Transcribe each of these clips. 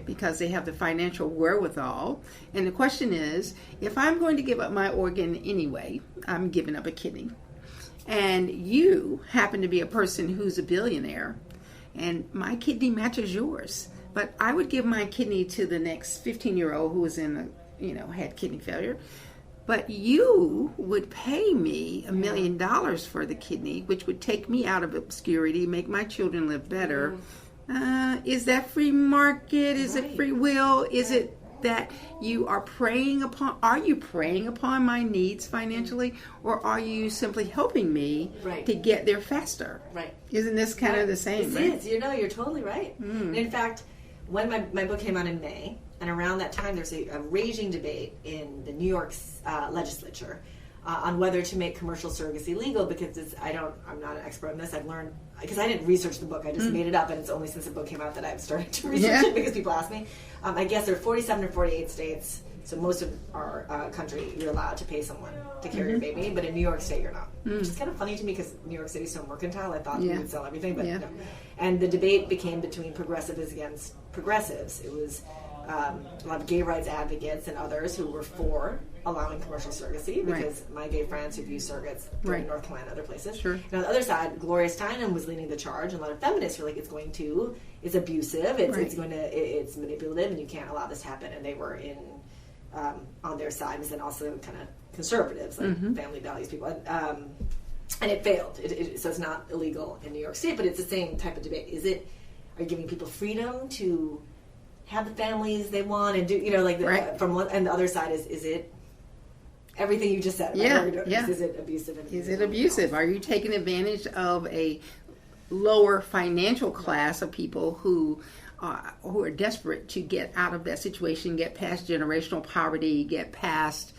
because they have the financial wherewithal. And the question is, if I'm going to give up my organ anyway, I'm giving up a kidney. And you happen to be a person who's a billionaire, and my kidney matches yours. But I would give my kidney to the next 15-year-old who was had kidney failure. But you would pay me $1 million for the kidney, which would take me out of obscurity, make my children live better. Is that free market? Is it free will? Is it that you are preying upon? Are you preying upon my needs financially, or are you simply helping me to get there faster? Right. Isn't this kind of the same? It is. You're totally right. In fact, when my book came out in May, and around that time there's a raging debate in the New York legislature on whether to make commercial surrogacy legal, because I'm not an expert on this. I've learned, because I didn't research the book, I just made it up, and it's only since the book came out that I've started to research it, because people ask me. I guess there are 47 or 48 states, so most of our country, you're allowed to pay someone to carry your baby, but in New York State you're not. Which is kind of funny to me, because New York City is so mercantile. I thought we would sell everything, but no. And the debate became between progressives against progressives. It was a lot of gay rights advocates and others who were for allowing commercial surrogacy, because my gay friends who've used surrogates in North Carolina and other places. Sure. And on the other side, Gloria Steinem was leading the charge, and a lot of feminists were like, it's abusive, it's manipulative, and you can't allow this to happen. And they were on their side, and then also kind of conservatives, like family values people. And it failed. So it's not illegal in New York State, but it's the same type of debate. Are you giving people freedom to have the families they want and do, from one, and the other side is it everything you just said? Is it abusive? Is it abusive? Are you taking advantage of a lower financial class of people who are desperate to get out of that situation, get past generational poverty, get past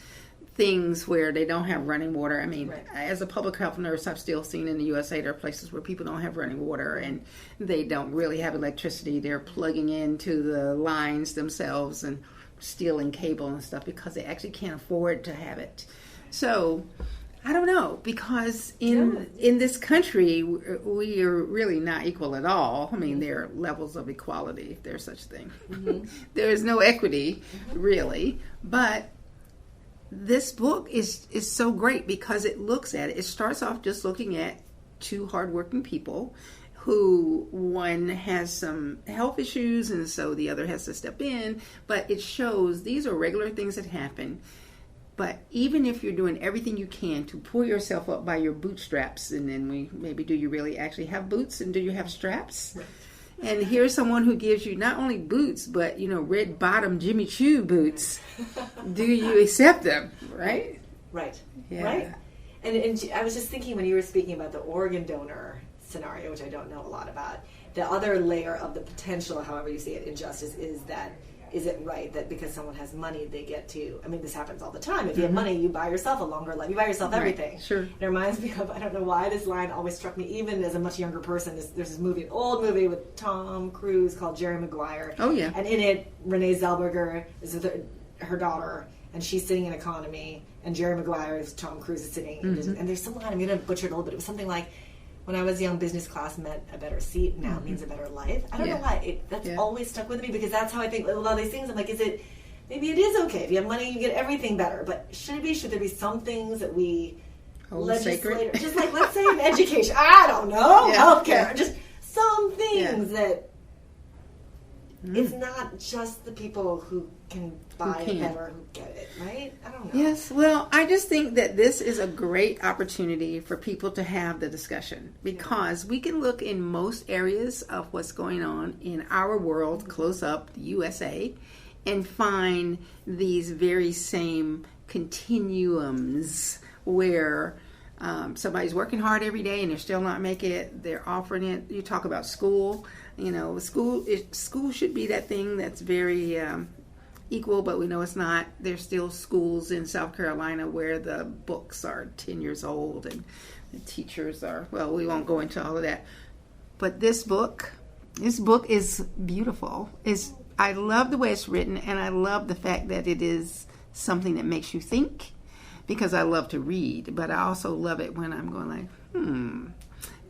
things where they don't have running water? I mean, as a public health nurse, I've still seen in the USA there are places where people don't have running water and they don't really have electricity. They're plugging into the lines themselves and stealing cable and stuff because they actually can't afford to have it. So I don't know, because in this country, we are really not equal at all. I mean, there are levels of equality, if there's such a thing. There is no equity, really. But this book is so great because it looks at it. It starts off just looking at two hardworking people who one has some health issues and so the other has to step in. But it shows these are regular things that happen. But even if you're doing everything you can to pull yourself up by your bootstraps, and then do you really actually have boots, and do you have straps? Right. And here's someone who gives you not only boots, but, red bottom Jimmy Choo boots. Do you accept them? Right? Right. Yeah. Right. And I was just thinking when you were speaking about the organ donor scenario, which I don't know a lot about, the other layer of the potential, however you see it, injustice is that, is it right that because someone has money, they get to, this happens all the time. If you have money, you buy yourself a longer life. You buy yourself everything. Right, sure. It reminds me of, I don't know why this line always struck me, even as a much younger person. There's this movie, an old movie with Tom Cruise called Jerry Maguire. Oh, yeah. And in it, Renee Zellweger is with her daughter, and she's sitting in economy, and Jerry Maguire is Tom Cruise is sitting. And there's some line, I'm going to butcher it a little bit. It was something like, when I was young, business class meant a better seat. Now it means a better life. I don't know why. That's always stuck with me, because that's how I think a lot of these things. I'm like, maybe it is okay. If you have money, you get everything better. But should there be some things that we legislate? Just like, let's say in education. I don't know. Healthcare. Just some things that it's not just the people who can buy it better who get it, right? I don't know. Yes, well, I just think that this is a great opportunity for people to have the discussion, because we can look in most areas of what's going on in our world, close up, the USA, and find these very same continuums where somebody's working hard every day and they're still not making it. They're offering it. You talk about school. School should be that thing that's very equal, but we know it's not. There's still schools in South Carolina where the books are 10 years old and the teachers are, well, we won't go into all of that. But this book is beautiful. I love the way it's written, and I love the fact that it is something that makes you think, because I love to read, but I also love it when I'm going like,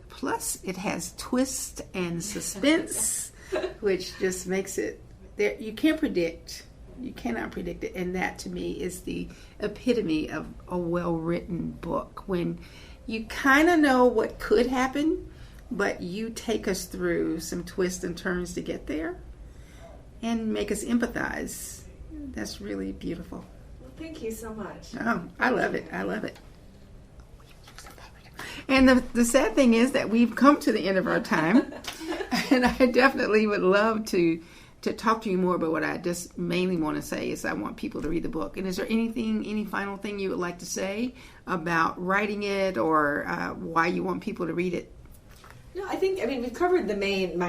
Plus, it has twist and suspense, which just makes it you can't predict. You cannot predict it. And that to me is the epitome of a well-written book. When you kind of know what could happen, but you take us through some twists and turns to get there and make us empathize. That's really beautiful. Well, thank you so much. Oh, I love it. I love it. And the sad thing is that we've come to the end of our time. And I definitely would love to talk to you more, but what I just mainly want to say is I want people to read the book. And is there any final thing you would like to say about writing it, or why you want people to read it? No, I mean, we've covered my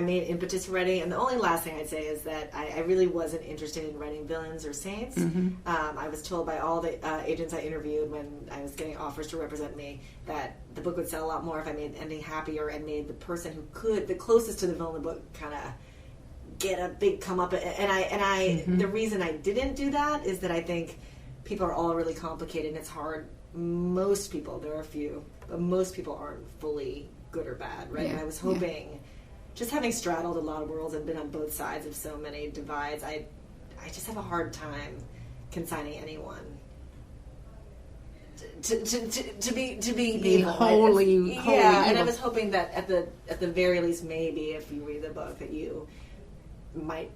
main impetus for writing, and the only last thing I'd say is that I really wasn't interested in writing villains or saints. Mm-hmm. I was told by all the agents I interviewed when I was getting offers to represent me that the book would sell a lot more if I made the ending happier and made the person who could, the closest to the villain in the book, kind of get a big come up. And I the reason I didn't do that is that I think people are all really complicated and it's hard. Most people, there are a few, but most people aren't fully good or bad, right? Yeah. And I was hoping, just having straddled a lot of worlds and been on both sides of so many divides, I just have a hard time consigning anyone to be evil. Holy, yeah. And I evil. was hoping that at the very least, maybe if you read the book, that you might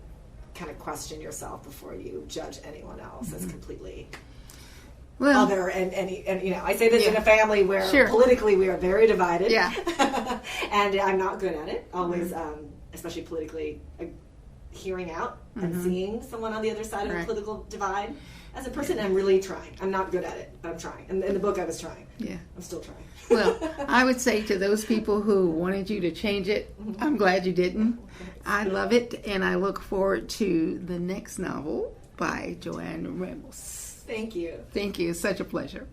kind of question yourself before you judge anyone else as completely other, and you know, I say this in a family where politically we are very divided. Yeah. And I'm not good at it. Always, especially politically, hearing out and seeing someone on the other side of the political divide. As a person, I'm really trying. I'm not good at it, but I'm trying. And in the book, I was trying. Yeah. I'm still trying. Well, I would say to those people who wanted you to change it, I'm glad you didn't. I love it, and I look forward to the next novel by JOANNE Ramos. Thank you. Thank you. Such a pleasure.